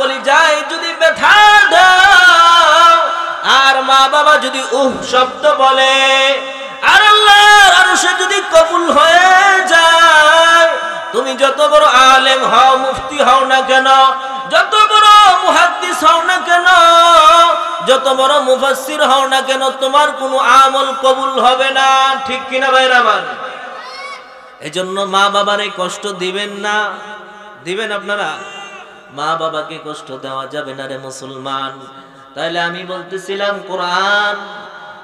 কলিজায় যদি ব্যথা দাও, আর মা বাবা যদি শব্দ বলে, আর আল্লাহর আরশে যদি কবুল হয়ে যায়, তুমি যত বড় আলেম হও, মুফতি হও না কেন, যত বড় মুহাদ্দিস হও না কেন, যত বড় মুফাসসির হও না কেন, তোমার কোনো আমল কবুল হবে না। ঠিক কিনা ভাইরা আমার? এজন্য মা বাবারে কষ্ট দিবেন না। দিবেন আপনারা? মা বাবাকে কষ্ট দেওয়া যাবে না রে মুসলমান। তাইলে আমি বলতেছিলাম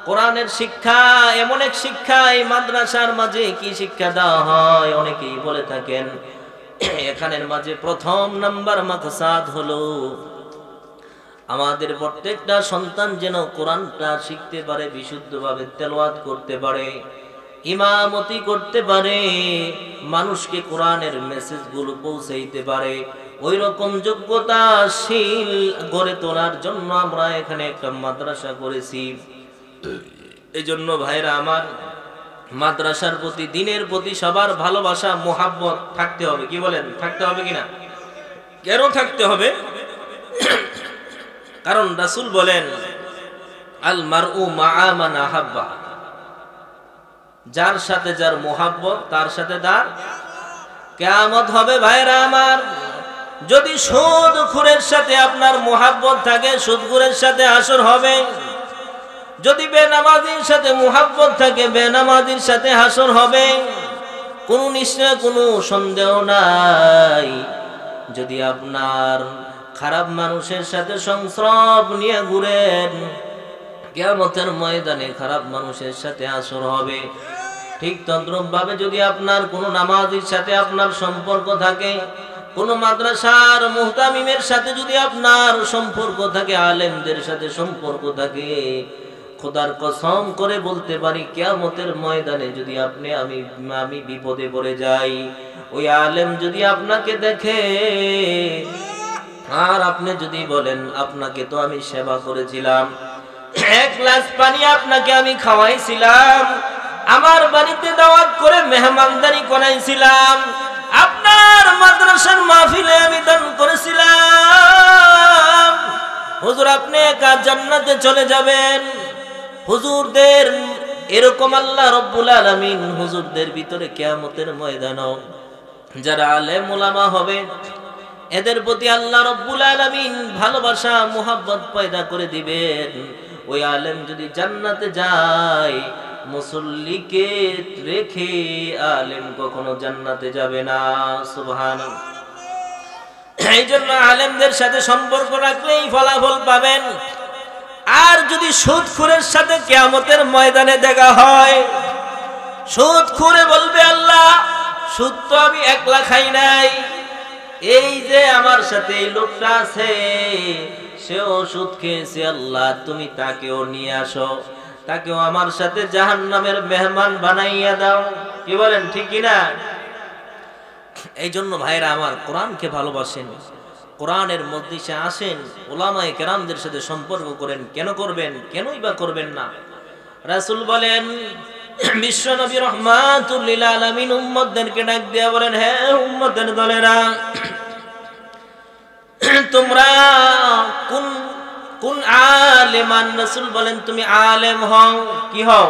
কোরআনের শিক্ষা এমন এক শিক্ষা, এই মাদ্রাসার মাঝে কি শিক্ষা দেওয়া হয় অনেকেই বলে থাকেন। এখানের মাঝে প্রথম নাম্বার মাকসাদ হলো আমাদের প্রত্যেকটা সন্তান যেন কোরআনটা শিখতে পারে, বিশুদ্ধভাবে তেলাওয়াত করতে পারে, ইমামতি করতে পারে, মানুষকে কোরআনের মেসেজগুলো পৌঁছাইতে পারে। ওই রকম যোগ্যতাশীল গড়ে তোলার জন্য আমরা এখানে একটা মাদ্রাসা করেছি। এই জন্য ভাইরা আমার, মাদ্রাসার প্রতি, দ্বীনের প্রতি সবার ভালোবাসা, মোহাব্বত থাকতে হবে। কি বলেন? থাকতে হবে কিনা? কেন থাকতে হবে? কারণ রাসূল বলেন, আল মারউ মাআ মান আহাব্বা, যার সাথে যার মোহাব্বত তার সাথে তার কিয়ামত হবে। ভাইরা আমার, যদি সুদখোরের সাথে আপনার মোহাব্বত থাকে, সুদখোরের সাথে হাসর হবে। যদি বেনামাজির সাথে মোহাব্বত থাকে, বেনামাজির সাথে হাসর হবে। কোনো নিশ্চয়, কোনো সন্দেহ নাই। যদি আপনার খারাপ মানুষের সাথে সংস্রব নিয়ে ঘুরেন, কিয়ামতের ময়দানে খারাপ মানুষের সাথে হাসর হবে। ঠিক তদ্রূপ ভাবে যদি আপনার কোনো নামাজির সাথে আপনার সম্পর্ক থাকে, কোন মাদ্রাসার মুহতামিমের সাথে যদি আপনার সম্পর্ক থাকে, আলেমদের সাথে সম্পর্ক থাকে, খোদার কসম করে বলতে পারি, কিয়ামতের ময়দানে যদি আমি বিপদে পড়ে যাই, ওই আলেম যদি আপনাকে দেখে আর আপনি যদি বলেন, আপনাকে তো আমি সেবা করেছিলাম, এক গ্লাস পানি আপনাকে আমি খাওয়াইছিলাম, আমার বাড়িতে দাওয়াত করে মেহমানদারি করাইছিলাম, আপনার মাদ্রাসার মাহফিলে আমি দান করেছিলাম, হুজুর আপনি একা জান্নাতে চলে যাবেন। হুজুরদের এরকম আল্লাহ রব্বুল আলামিন হুজুরদের ভিতরে কিয়ামতের ময়দানে যারা আলেম উলামা হবে, এদের প্রতি আল্লাহ রব্বুল আলামিন ভালোবাসা, মুহাব্বত পয়দা করে দিবেন। ওই আলেম যদি জান্নাতে যায়, মুসল্লিকে রেখে আলেম কখনো জান্নাতে যাবে না। সুবহানাল্লাহ। এই জন্য আলেমদের সাথে সম্পর্ক রাখলেই ফলাফল পাবেন। আর যদি সুদখোরের সাথে কিয়ামতের ময়দানে দেখা হয়, সুদখোরে বলবে, আল্লাহ সুদ তো আমি একলা খাই নাই, এই যে আমার সাথে এই লোকটা আছে সেও সুদ খেয়েছে, আল্লাহ তুমি তাকেও নিয়ে আসো, তাকেও আমার সাথে জাহান্নামের মেহমান বানাইয়া দাও। কি বলেন? ঠিক কিনা? এই জন্য ভাইরা আমার, কোরআনকে ভালোবাসেন, কোরআনের মজলিসে আসেন, উলামায়ে কেরামদের সাথে সম্পর্ক করেন। কেন করবেন? কেনই বা করবেন না? রাসূল বলেন, বিশ্ব নবী রাহমাতুল লিল আলামিন উম্মতদেরকে ডাক দিয়া বলেন, হে উম্মতের দলেরা, তোমরা কোন আলেমান? রাসূল বলেন, তুমি আলেম হও। কি হও?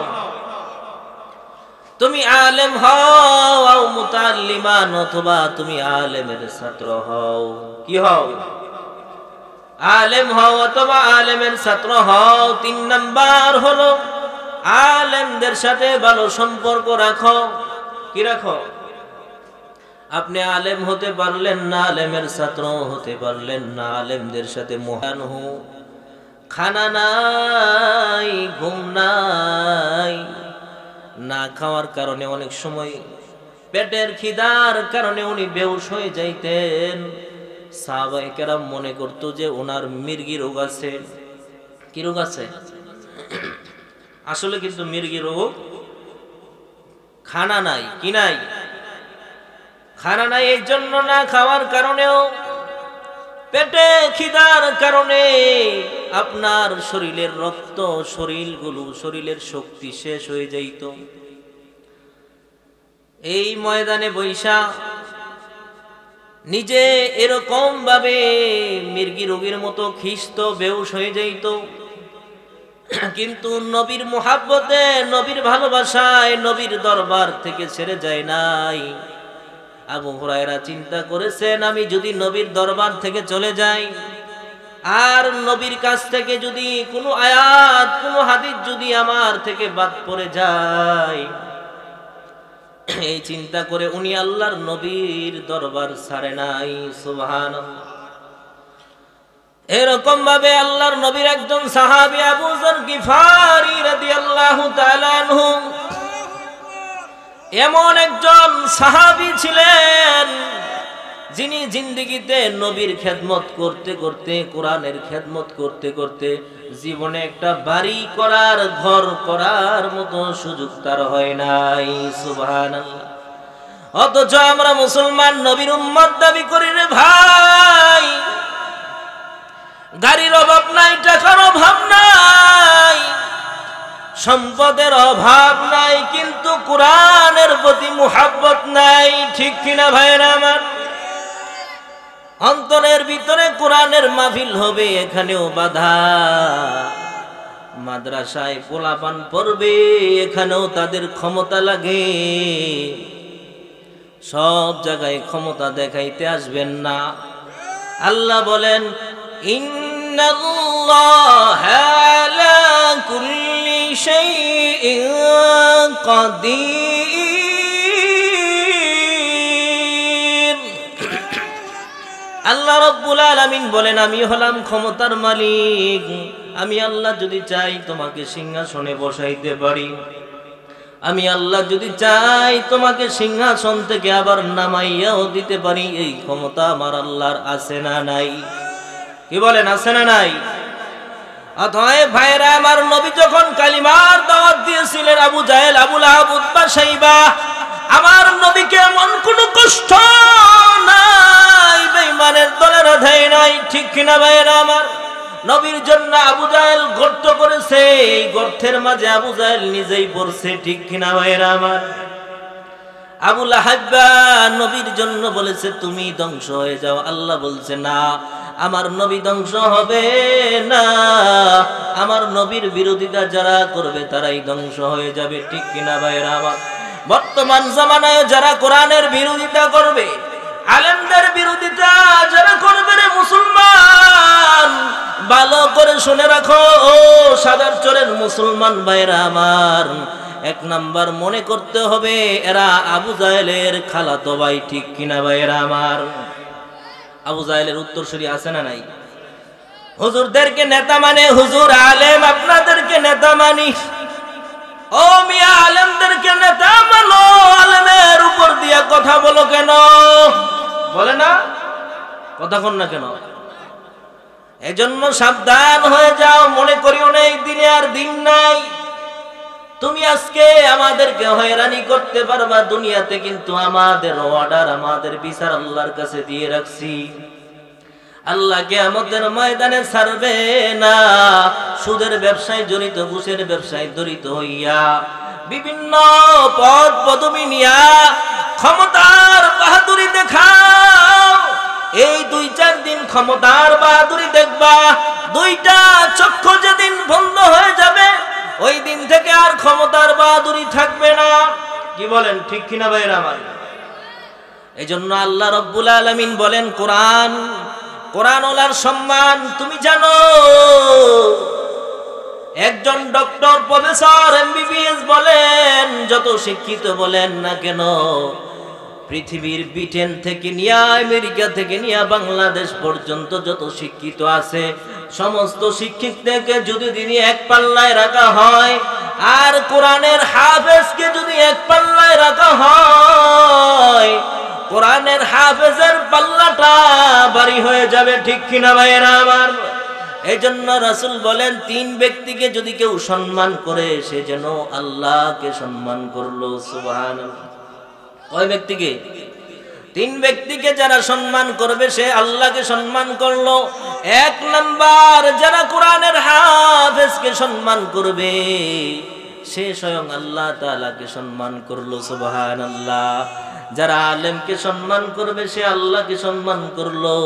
তুমি আলেম হও, আও মুতাআল্লিমান, অথবা তুমি আলেমের ছাত্র হও। কি হও? আলেম হও অথবা আলেমের ছাত্র হও। 3 নাম্বার হলো আলেমদের সাথে ভালো সম্পর্ক রাখো। কি রাখো? আপনি আলেম হতে পারলেন না, আলেমের ছাত্র হতে পারলেন না, আলেমদের সাথে মহান হও। খানা নাই, ঘুম নাই, না খাওয়ার কারণে অনেক সময় পেটের খিদার কারণে উনি বেহুশ হয়ে যাইতেন। সাহাবায়ে কেরাম মনে করতো যে ওনার মির্গি রোগ আছে। কি রোগ আছে? আসলে কিন্তু মির্গি রোগ, খানা নাই। কি নাই? খানা নাই। এই জন্য না খাওয়ার কারণেও, পেটে খিদার কারণে আপনার শরীরের রক্ত, শরীরের শক্তি শেষ হয়ে যাইত। এই ময়দানে বৈশা নিজে এরকম ভাবে মির্গি রোগীর মতো খিস্ত বেহুশ হয়ে যাইত, কিন্তু নবীর মুহাব্বতে, নবীর ভালোবাসায় নবীর দরবার থেকে ছেড়ে যায় নাই। আবু হুরায়রা চিন্তা করেছেন, আমি যদি নবীর দরবার থেকে চলে যাই আর নবীর কাছ থেকে যদি কোনো আয়াত, কোনো হাদিস যদি আমার থেকে বাদ পড়ে যায়, এই চিন্তা করে উনি আল্লাহর নবীর দরবার ছাড়ে নাই। সুবহানাল্লাহ। এরকম ভাবে আল্লাহর নবীর একজন সাহাবী আবু যর গিফারি রাদিয়াল্লাহু তাআলা আনহু, এমন একজন সাহাবী ছিলেন যিনি জিন্দেগিতে নবীর খেদমত করতে করতে, কোরআনের খেদমত করতে করতে জীবনে একটা বাড়ি করার, ঘর করার মতো সুযোগ তার হয় নাই। সুবহানাল্লাহ। অথচ আমরা মুসলমান নবীর উম্মত দাবি করি রে ভাই। গাড়ির অভাব নাই, টাকার অভাব নাই, সম্পদের অভাব নাই, কিন্তু কোরআনের প্রতি মুহাব্বত নাই। ঠিক কিনা ভাইরা আমার? অন্তরের ভিতরে কোরআনের মাহফিল হবে, এখানেও বাধা। মাদ্রাসায় পোলাপান পড়বে, এখানেও তাদের ক্ষমতা লাগে। সব জায়গায় ক্ষমতা দেখাইতে আসবেন না। আল্লাহ বলেন, ইন্নাল্লাহা আলা কুল্লি শাইইন কাদির। আল্লাহ রাব্বুল আলামিন বলেন, আমি হলাম ক্ষমতার মালিক। আমি আল্লাহ যদি চাই তোমাকে সিংহাসনে বসাইতে পারি। আমি আল্লাহ যদি চাই তোমাকে সিংহাসন থেকে আবার নামাইয়াও দিতে পারি। এই ক্ষমতা আমার আল্লাহর আছে না নাই? কি বলেন, আছে না নাই? অতএব ভাইরা আমার, নবী যখন কালিমার দাওয়াত দিয়েছিলেন, আবু জাহেল, আবু লাহাব, উতবা, শাইবা, আমার নবীকে এমন কোনো কষ্ট নাই বেঈমানের দলেরা দেয় নাই। ঠিক কিনা ভাইরা আমার? নবীর জন্য আবু জাহেল গর্ত করেছে, এই গর্তের মাঝে আবু জাহেল নিজেই পড়ছে। ঠিক কিনা ভাইরা আমার? আবু লাহাব নবীর জন্য বলেছে, তুমি ধ্বংস হয়ে যাও। আল্লাহ বলছে, না, আমার নবী ধ্বংস হবে না, আমার নবীর বিরোধিতা যারা করবে তারাই ধ্বংস হয়ে যাবে। ঠিক কিনা ভাইরা আমার? বর্তমান জামানায় যারা কোরআনের বিরোধিতা করবে, আলেমদের বিরোধিতা যারা করবে রে মুসলমান, ভালো করে শুনে রাখো ও সাদার চরের মুসলমান ভাইরা আমার, এক নাম্বার মনে করতে হবে এরা আবু জাহেলের খালাতো ভাই। ঠিক কিনা ভাইরা আমার? আবু জাহেলের উত্তরসূরি আছে না নাই? হুজুরদেরকে নেতা মানে হুজুর, আলেম আপনাদেরকে নেতা মানি। ও মিয়া, আলেমদেরকে নেতা মানো, আলেমের উপর দিয়া কথা বলো কেন? বলে না, কথা কন না কেন? এজন্য সাবধান হয়ে যাও। মনে করিও না এই দিনে আর দিন নাই। তুমি আজকে আমাদেরকে হয়রানি করতে পারবা দুনিয়াতে, কিন্তু আমাদের অর্ডার, আমাদের বিচার আল্লাহর কাছে দিয়ে রাখছি। আল্লাহ কিয়ামতের ময়দানে ছাড়বে না। সুদের ব্যবসায় জড়িত, ঘুষের ব্যবসায় জড়িত হইয়া, বিভিন্ন পদ পদবি নিয়া ক্ষমতার বাহাদুরি দেখাও। এই 2-4 দিন ক্ষমতার বাহাদুরি দেখবা, 2টা চক্ষু যেদিন বন্ধ হয়ে যাবে, ওই দিন থেকে আর ক্ষমতার বাহাদুরি থাকবে না। কি বলেন, ঠিক কিনা ভাইরা আমার? এই জন্য আল্লাহ রাব্বুল আলামিন বলেন, কোরআন, কোরআন ওলার সম্মান তুমি জানো। একজন ডক্টর, প্রফেসর, এমবিবিএস বলেন, যত শিক্ষিত বলেন না কেন, পৃথিবীর ব্রিটেন থেকে নিয়ে, আমেরিকা থেকে নিয়ে বাংলাদেশ পর্যন্ত যত শিক্ষিত আছে, সমস্ত শিক্ষিতকে যদি দিনে এক পাল্লায় রাখা হয়, আর কোরআনের হাফেজকে যদি এক পাল্লায় রাখা হয়, কোরআনের হাফেজের পাল্লাটা ভারী হয়ে যাবে। ঠিক কিনা ভাইয়েরা আমার? এই জন্য রাসূল বলেন, 3 ব্যক্তিকে যদি কেউ সম্মান করে, সে যেন আল্লাহকে সম্মান করলো। সুবহানাল্লাহ। কয় ব্যক্তিকে? 3 ব্যক্তিকে যারা সম্মান করবে, সে আল্লাহকে সম্মান করলো। 1 নাম্বার, যারা কোরআনের হাফেজকে সম্মান করবে, সে স্বয়ং আল্লাহ তাআলাকে সম্মান করলো। সুবহানাল্লাহ। যারা আলেমকে সম্মান করবে সে আল্লাহকে সম্মান করলো।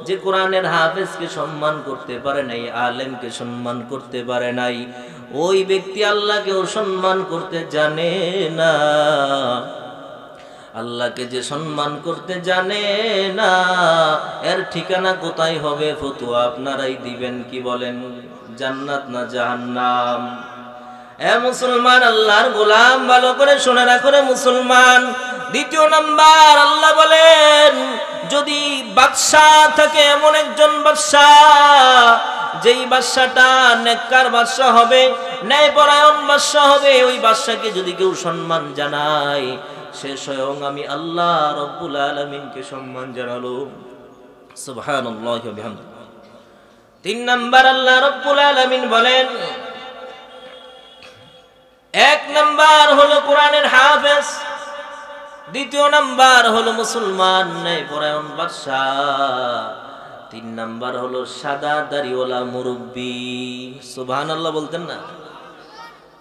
যে কোরআনের হাফেজকে সম্মান করতে পারে নাই, আলেমকে সম্মান করতে পারে নাই, ওই ব্যক্তি আল্লাহকেও সম্মান করতে জানে না। আল্লাহকে যে সম্মান করতে জানে না, এর ঠিকানা কোথায় হবে ফতোয়া আপনারাই দিবেন। কি বলেন, জান্নাত না জাহান্নাম? এ মুসলমান, আল্লাহর গোলাম, ভালো করে শুনে রাখো রে মুসলমান। দ্বিতীয় নাম্বার, আল্লাহ বলেন যদি বাদশা থাকে, এমন একজন বাদশা যেই বাদশাটা নেককার বাদশা হবে, ন্যায়পরায়ণ বাদশা হবে, ওই বাদশাকে যদি কেউ সম্মান জানায়, সে স্বয়ং আমি আল্লাহ রব্বুল আলামিনকে সম্মান জানালো। সুবহানাল্লাহি ওয়া বিহামদিহি। 3 নাম্বার, আল্লাহ রব্বুল আলামিন বলেন, 1 নাম্বার হলো কোরআনের হাফেজ, 2 নাম্বার হলো মুসলমান ন্যায়পরায়ণ বাদশা, 3 নাম্বার হলো সাদা দাড়িওয়ালা মুরব্বি। সুবহানাল্লাহ বলতেন না?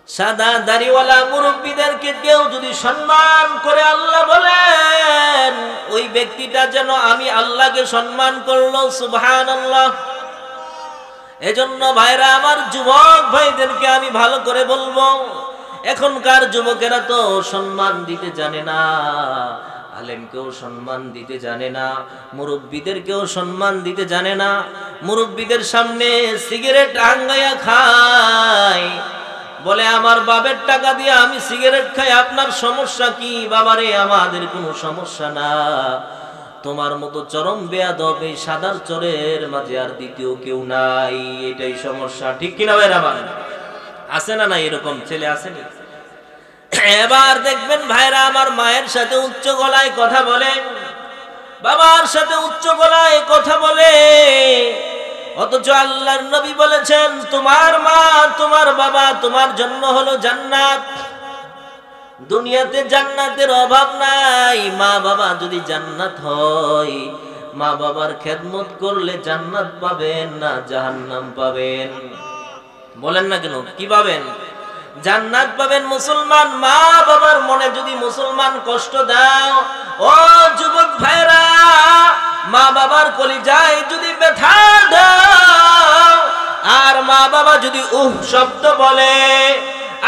সাদা দাড়িওয়ালা মুরব্বিদেরকে কেউ যদি সম্মান করে, আল্লাহ বলেন ওই ব্যক্তিটা যেন আমি আল্লাহকে সম্মান করলো। সুবহানাল্লাহ। এজন্য ভাইরা আমার, যুবক ভাইদেরকে আমি ভালো করে বলবো, এখনকার যুবকেরা তো সম্মান দিতে জানে না, আলেমকেও সম্মান দিতে জানে না, মুরব্বিদেরকেও সম্মান দিতে জানে না। মুরব্বিদের সামনে সিগারেট আঙ্গাইয়া খায়, বলে আমার বাবার টাকা দিয়ে আমি সিগারেট খাই, আপনার সমস্যা কি? বাবারে, আমাদের কোনো সমস্যা না, তোমার মতো চরম বেয়াদব এই সাদার চরের মাঝে আর দ্বিতীয় কেউ নাই, এটাই সমস্যা। ঠিক কিনা ভাইরা আমার? আছে না না এরকম ছেলে? আসেনি? এবার দেখবেন ভাইরা আমার, মায়ের সাথে উচ্চ গলায় কথা বলে, বাবার সাথে উচ্চ গলায় কথা বলে, অথচ আল্লাহর নবী বলেছেন তোমার মা তোমার বাবা তোমার জন্য হলো জান্নাত। দুনিয়াতে জান্নাতের অভাব নাই। মা বাবা যদি জান্নাত হয়, মা বাবার খেদমত করলে জান্নাত পাবেন না জাহান্নাম পাবেন? বলেন না কেন? কি পাবেন? জান্নাত পাবেন। মুসলমান মা বাবার মনে যদি মুসলমান কষ্ট দাও, ও যুবক ভাইরা, মা বাবার কলিজায় যদি ব্যথা দাও, আর মা বাবা যদি শব্দ বলে,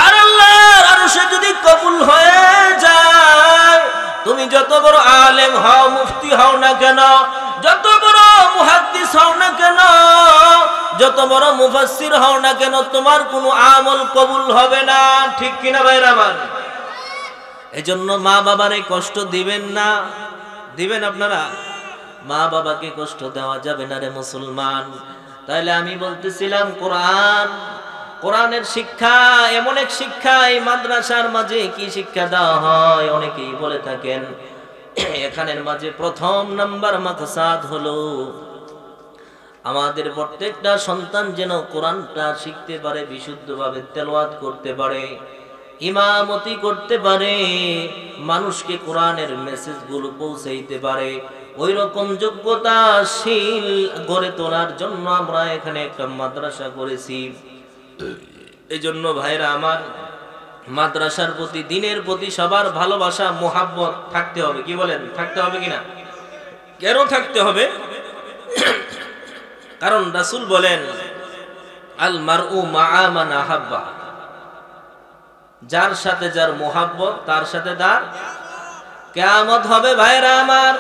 আর আল্লাহর আরশে যদি কবুল হয়ে যায়, তুমি যত বড় আলেম হও, মুফতি হও না কেন, যত বড় মুহাদ্দিস হও না কেন, যত বড় মুফাসসির হও না কেন, তোমার কোনো আমল কবুল হবে না। ঠিক কিনা ভাইরা আমার? এজন্য মা বাবারে কষ্ট দিবেন না। দিবেন আপনারা? মা বাবাকে কষ্ট দেওয়া যাবে না রে মুসলমান। তাইলে আমি বলতেছিলাম, কোরআনের শিক্ষা এমন এক শিক্ষা, এই মাদ্রাসার মাঝে কি শিক্ষা দেওয়া হয় অনেকেই বলে থাকেন। এখানের মাঝে প্রথম নাম্বার মাকসাদ হলো আমাদের প্রত্যেকটা সন্তান যেন কোরআনটা শিখতে পারে, বিশুদ্ধভাবে তেলাওয়াত করতে পারে, ইমামতি করতে পারে, মানুষকে কোরআনের মেসেজগুলো পৌঁছাইতে পারে। ওই রকম যোগ্যতাশীল গড়ে তোলার জন্য আমরা এখানে একটা মাদ্রাসা করেছি। এই জন্য ভাইরা আমার, মাদ্রাসার প্রতি, দিনের প্রতি সবার ভালোবাসা, মোহাব্বত থাকতে হবে। কি বলেন? থাকতে হবে কিনা? কেন থাকতে হবে? কারণ রাসূল বলেন, আল মারউ মা'a মান আহাব্বা, যার সাথে যার মোহাব্বত তার সাথে তার কিয়ামত হবে। ভাইরা আমার,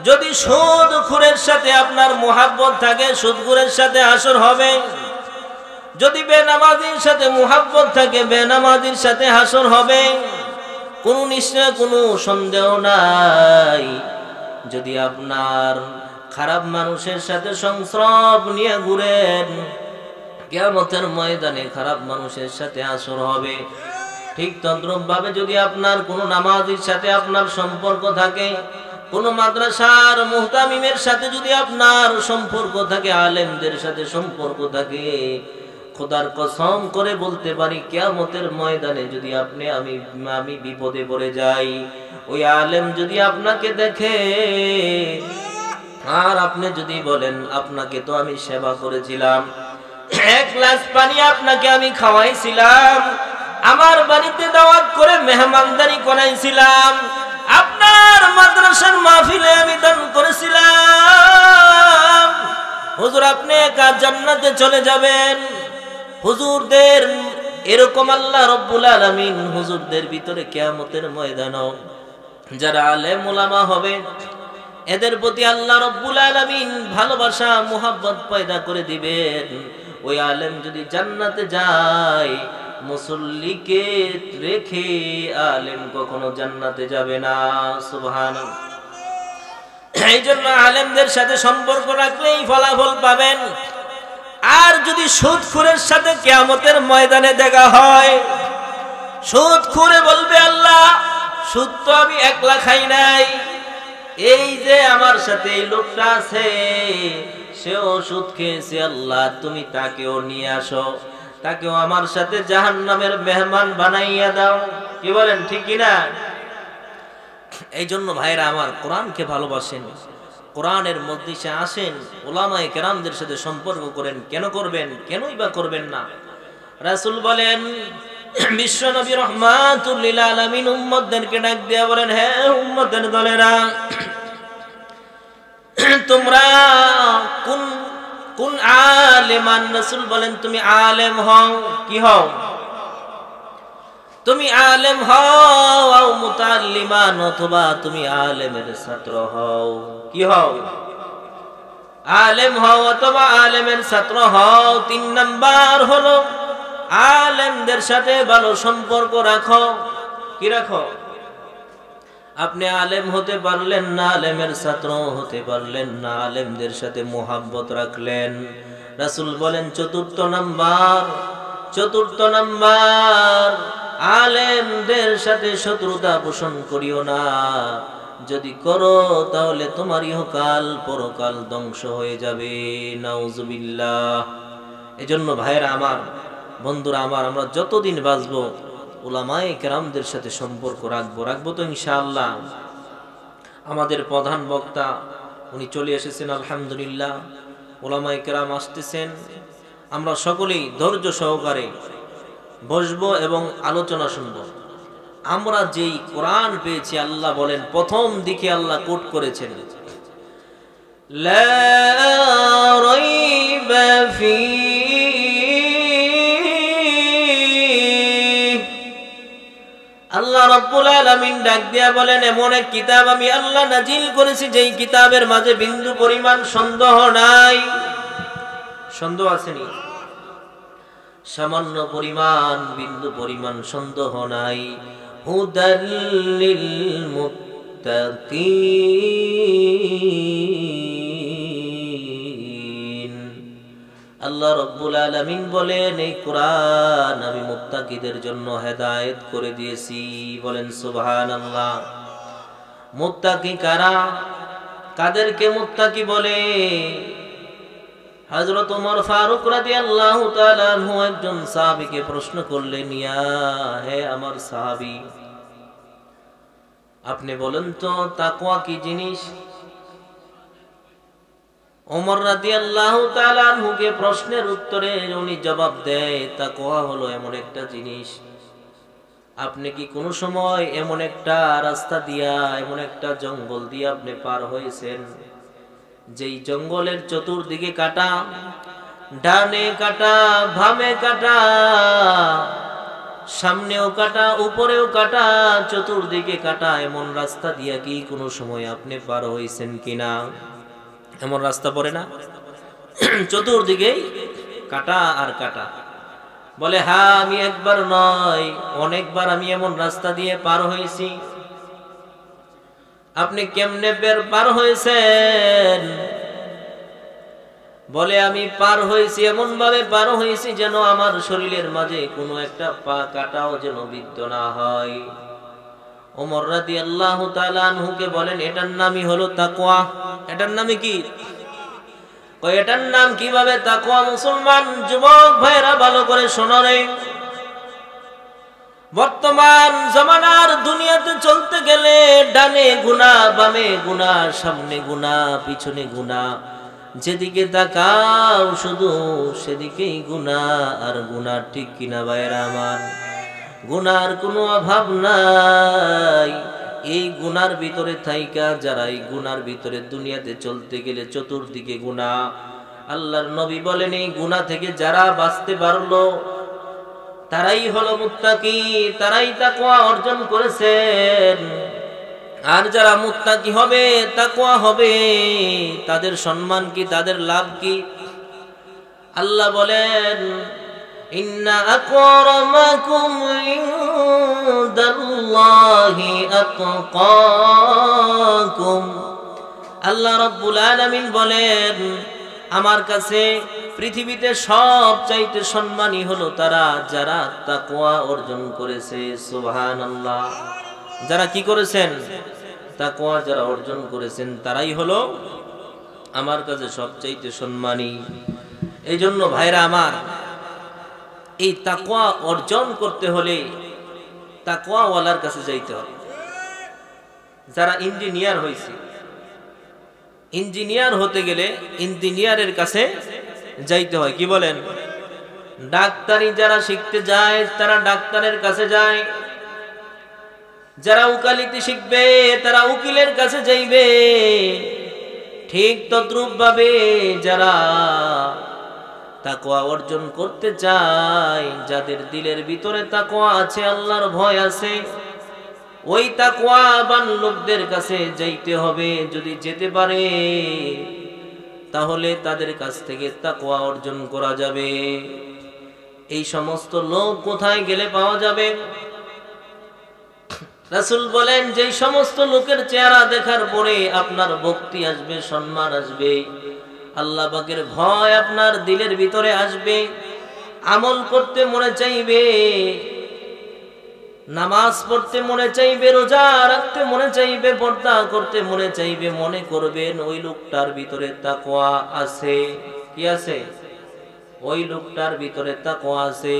যদি সুদখোরের সাথে আপনার মোহাব্বত থাকে, সুদখোরের সাথে হাসর হবে। যদি বেনামাজির সাথে মোহাব্বত থাকে, বেনামাজির সাথে হাসর হবে। কোনো নিশ্চয়, কোনো সন্দেহ নাই। যদি আপনার খারাপ মানুষের সাথে সংস্রব নিয়ে ঘুরেন, কিয়ামতের ময়দানে খারাপ মানুষের সাথে হাসর হবে। ঠিক তদ্রূপভাবে যদি আপনার কোনো নামাজির সাথে আপনার সম্পর্ক থাকে, কোনো মাদ্রাসার মুহতামিমের সাথে যদি আপনার সম্পর্ক থাকে, আলেমদের সাথে সম্পর্ক থাকে, খোদার কসম করে বলতে পারি, কিয়ামতের ময়দানে যদি আমি বিপদে পড়ে যাই, ওই আলেম যদি আপনাকে দেখে আর আপনি যদি বলেন, আপনাকে তো আমি সেবা করেছিলাম, 1 গ্লাস পানি আপনাকে আমি খাওয়াইছিলাম, আমার বাড়িতে দাওয়াত করে মেহমানদারি করাইছিলাম, আপনার মাদ্রাসার মাহফিলে আমি দান করেছিলাম, হুজুর আপনি একা জান্নাতে চলে যাবেন। হুজুরদের এরকম আল্লাহ রব্বুল আলামিন হুজুরদের ভিতরে কিয়ামতের ময়দানে যারা আলেম উলামা হবে এদের প্রতি আল্লাহ রব্বুল আলামিন ভালোবাসা মুহাব্বত পয়দা করে দিবেন। ওই আলেম যদি জান্নাতে যায়, মুসল্লিকে রেখে আলেম কখনো জান্নাতে যাবে না। সুবহানাল্লাহ। এই জন্য আলেমদের সাথে সম্পর্ক রাখলেই ফলাফল পাবেন। আর যদি সুদখোরের সাথে কিয়ামতের ময়দানে দেখা হয়, সুদখোরে বলবে আল্লাহ সুদ তো আমি একলা খাই নাই, এই যে আমার সাথে এই লোকটা আছে সেও সুদ খেয়েছে, আল্লাহ তুমি তাকেও নিয়ে আসো, তাকেও আমার সাথে জাহান্নামের মেহমান বানাইয়া দাও। কি বলেন, ঠিক কিনা? এই জন্য ভাইরা আমার, কোরআনকে ভালোবাসেন, কোরআনের মজলিসে আসেন, উলামায়ে কেরামদের সাথে সম্পর্ক করেন। কেন করবেন? কেনই বা করবেন না? রাসূল বলেন, বিশ্ব নবী রাহমাতুল লিল আলামিন উম্মতদেরকে ডাক দিয়া বলেন, হে উম্মতের দলেরা, তোমরা কোন কোন আলেমান? রাসূল বলেন, তুমি আলেম হও। কি হও? তুমি আলেম হও, আও মুতাআল্লিমান, অথবা তুমি আলেমের ছাত্র হও। কি হও? আলেম হও অথবা আলেমের ছাত্র হও। 3 নাম্বার হলো আলেমদের সাথে ভালো সম্পর্ক রাখো। কি রাখো? আপনি আলেম হতে পারলেন না, আলেমের ছাত্র হতে পারলেন না, আলেমদের সাথে মুহাব্বত রাখলেন। রাসূল বলেন, চতুর্থ নাম্বার আলেমদের সাথে শত্রুতা পোষণ করিও না। যদি করো তাহলে তোমার ইহকাল পরকাল ধ্বংস হয়ে যাবে। নাউজুবিল্লাহ। এজন্য ভাইরা আমার, বন্ধুরা আমার, আমরা যতদিন বাঁচবো উলামায়ে কেরামদের সাথে সম্পর্ক রাখবো তো ইনশাআল্লাহ। আমাদের প্রধান বক্তা উনি চলে এসেছেন, আলহামদুলিল্লাহ। উলামায়ে কেরাম আসতেছেন, আমরা সকলেই ধৈর্য সহকারে বসবো এবং আলোচনা শুনবো। আমরা যেই কোরআন পেয়েছি, আল্লাহ বলেন, প্রথম দিকে আল্লাহ কোট করেছেন, লা রাইবা ফীহি। আল্লাহ রাব্বুল আলামিন ডাক দিয়া বলেন, এমন এক কিতাব আমি আল্লাহ নাজিল করেছি যেই কিতাবের মাঝে বিন্দু পরিমাণ সন্দেহ নাই। সন্দেহ আসেনি? সামান্য পরিমাণ, বিন্দু পরিমাণ সন্দেহ নাই। হুদাল লিল মুত্তাকিন। আল্লাহ রাব্বুল আলামিন বলেন, এই কোরআন আমি মুত্তাকিদের জন্য হেদায়েত করে দিয়েছি। বলেন সুবহানাল্লাহ। মুত্তাকি কারা? কাদেরকে মুত্তাকি বলে? হযরত ওমর ফারুক রাদিয়াল্লাহু তাআলা আনহু একজন সাহাবীকে প্রশ্ন করলেন, ইয়া হে আমার সাহাবী, আপনি বলেন তো তাকওয়া কি জিনিস? ওমর রাদিয়াল্লাহু তাআলা আনহুকে প্রশ্নের উত্তরে উনি জবাব দেয়, তাকওয়া হলো এমন একটা জিনিস, আপনি কি কোনো সময় এমন একটা রাস্তা দিয়া, এমন একটা জঙ্গল দিয়ে আপনি পার হয়েছেন যেই জঙ্গলের চতুর্দিকে কাটা, ডানে কাটা, বামে কাটা, সামনেও কাটা, উপরেও কাটা, চতুর্দিকে কাটা, এমন রাস্তা দিয়া কি কোনো সময় আপনি পার হয়েছেন কিনা? এমন রাস্তা পড়ে না? চতুর্দিকেই কাটা আর কাটা। বলে, হ্যাঁ, আমি একবার নয় অনেকবার আমি এমন রাস্তা দিয়ে পার হয়েছি। আপনি কেমনে পার হয়েছেন? বলে, আমি পার হয়েছি এমন ভাবে পার হয়েছি যেন আমার শরীরের মাঝে কোনো একটা পা কাটাও যেন বিদ্ধ না হয়। ওমর রাদিয়াল্লাহু তাআলা আনহুকে বলেন, এটার নামই হলো তাকওয়া। এটার নামই কি? এটার নাম কিভাবে তাকওয়া? মুসলমান যুবক ভাইরা ভালো করে শোনো রে। বর্তমান জামানার দুনিয়াতে চলতে গেলে ডানে গুনাহ, বামে গুনাহ, সামনে গুনাহ, পিছনে গুনাহ, যেদিকে তাকাও শুধু সেদিকেই গুনাহ আর গুনাহ। ঠিক কিনা ভাইরা আমার? গুনার কোনো অভাব নাই। এই গুনার ভিতরে থাইকা, যারা এই গুনার ভিতরে দুনিয়াতে চলতে গেলে চতুর্দিকে গুনাহ, আল্লাহর নবী বলেন এই গুনাহ থেকে যারা বাঁচতে পারলো তারাই হলো মুত্তাকি, তারাই তাকওয়া অর্জন করেছেন। আর যারা মুত্তাকি হবে, তাকওয়া হবে, তাদের সম্মান কি, তাদের লাভ কি? আল্লাহ বলেন ইন্না আকরামাকুম ইনদাল্লাহি আতকাকুম। আল্লাহ রাব্বুল আলামিন বলেন আমার কাছে পৃথিবীতে সবচাইতে সম্মানী হলো তারা যারা তাকওয়া অর্জন করেছে। সুবহানাল্লাহ। যারা কি করেছেন? তাকওয়া যারা অর্জন করেছেন তারাই হলো আমার কাছে সবচাইতে সম্মানী। এই জন্য ভাইরা আমার, এই তাকওয়া অর্জন করতে হলে তাকওয়াওয়ালার কাছে যাইতে হবে। যারা ইঞ্জিনিয়ার হয়েছে, ইঞ্জিনিয়ার হতে গেলে ইঞ্জিনিয়ারের কাছে যাইতে হয়। কি বলেন? ডাক্তারি যারা শিখতে যায় তারা ডাক্তারের কাছে যায়, যারা উকালতি শিখবে তারা উকিলের কাছে যাইবে। ঠিক তদ্রূপ ভাবে যারা তাকওয়া অর্জন করতে চায়, যাদের দিলের ভিতরে তাকওয়া আছে, আল্লাহর ভয় আছে, ওই তাকওয়াবান লোকদের কাছে যাইতে হবে। যদি যেতে পারে তাহলে তাদের কাছ থেকে তাকওয়া অর্জন করা যাবে। এই সমস্ত লোক কোথায় গেলে পাওয়া যাবে? রাসূল বলেন যেই সমস্ত লোকের চেহারা দেখার পরে আপনার ভক্তি আসবে, সম্মান আসবে, আল্লাহ পাকের ভয় আপনার দিলের ভিতরে আসবে, আমল করতে মনে চাইবে, নামাজ পড়তে মনে চাইবে, রোজা রাখতে মনে চাইবে, পর্দা করতে মনে চাইবে, মনে করবেন ওই লোকটার ভিতরে তাকওয়া আছে। কি আছে? ওই লোকটার ভিতরে তাকওয়া আছে।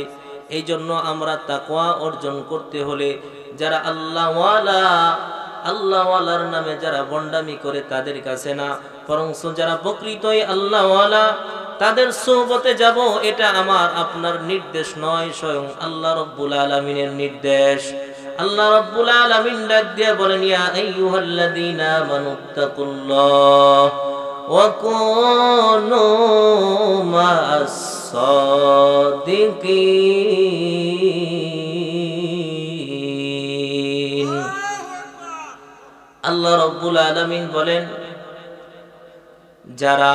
এই জন্য আমরা তাকওয়া অর্জন করতে হলে যারা আল্লাহওয়ালা, আল্লাহওয়ালার নামে যারা বন্ডামি করে তাদের কাছে না, বরং যারা প্রকৃতই আল্লাহওয়ালা তাদের সোহবতে যাব। এটা আমার আপনার নির্দেশ নয়, স্বয়ং আল্লাহ রাব্বুল আলামিনের নির্দেশ। আল্লাহ রাব্বুল আলামিন ডাক দিয়ে বলেন ইয়া আইয়ুহাল্লাযীনা আমানুত্তাকুল্লাহ ওয়া কুনু মা'আস সাদিকিন। আল্লাহ রাব্বুল আলামিন বলেন যারা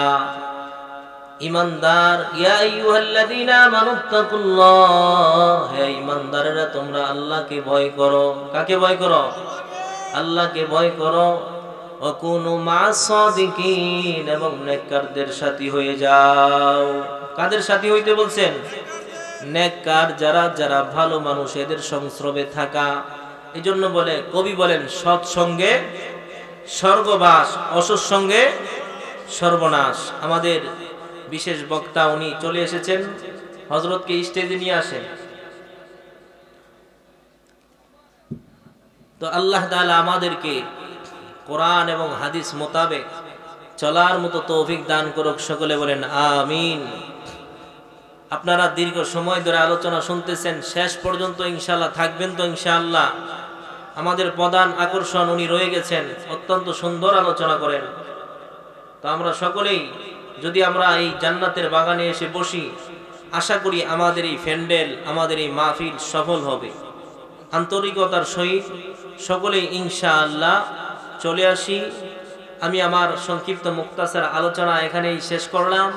ঈমানদার, ইয়া আইয়ুহাল্লাযীনা আমানুত্তাকুল্লাহ, হে ঈমানদারেরা তোমরা আল্লাহকে ভয় করো। কাকে ভয় করো? আল্লাহকে ভয় করো। ওয়া কুনু মা'আস সাদিকিন, এবং নেককারদের সাথী হয়ে যাও। কাদের সাথী হইতে বলছেন? নেককার যারা, যারা ভালো মানুষ, এদের সংস্রবে থাকা। এজন্য বলে কবি বলেন সৎসঙ্গে স্বর্গবাস, অসৎ সঙ্গে সর্বনাশ। আমাদের বিশেষ বক্তা উনি চলে এসেছেন, হযরতকে স্টেজে নিয়ে আসেন। তো আল্লাহ তাআলা আমাদেরকে কোরআন এবং হাদিস মোতাবেক চলার মতো তৌফিক দান করুক। সকলে বলেন আমিন। আপনারা দীর্ঘ সময় ধরে আলোচনা শুনতেছেন, শেষ পর্যন্ত ইনশাআল্লাহ থাকবেন তো? ইনশাআল্লাহ। আমাদের প্রধান আকর্ষণ উনি রয়ে গেছেন, অত্যন্ত সুন্দর আলোচনা করেন। তো আমরা সকলেই যদি আমরা এই জান্নাতের বাগানে এসে বসি, আশা করি আমাদের এই প্যান্ডেল, আমাদের এই মাহফিল সফল হবে। আন্তরিকতার সহিত সকলেই ইনশাআল্লাহ চলে আসি। আমি আমার সংক্ষিপ্ত মুক্তাসার আলোচনা এখানেই শেষ করলাম।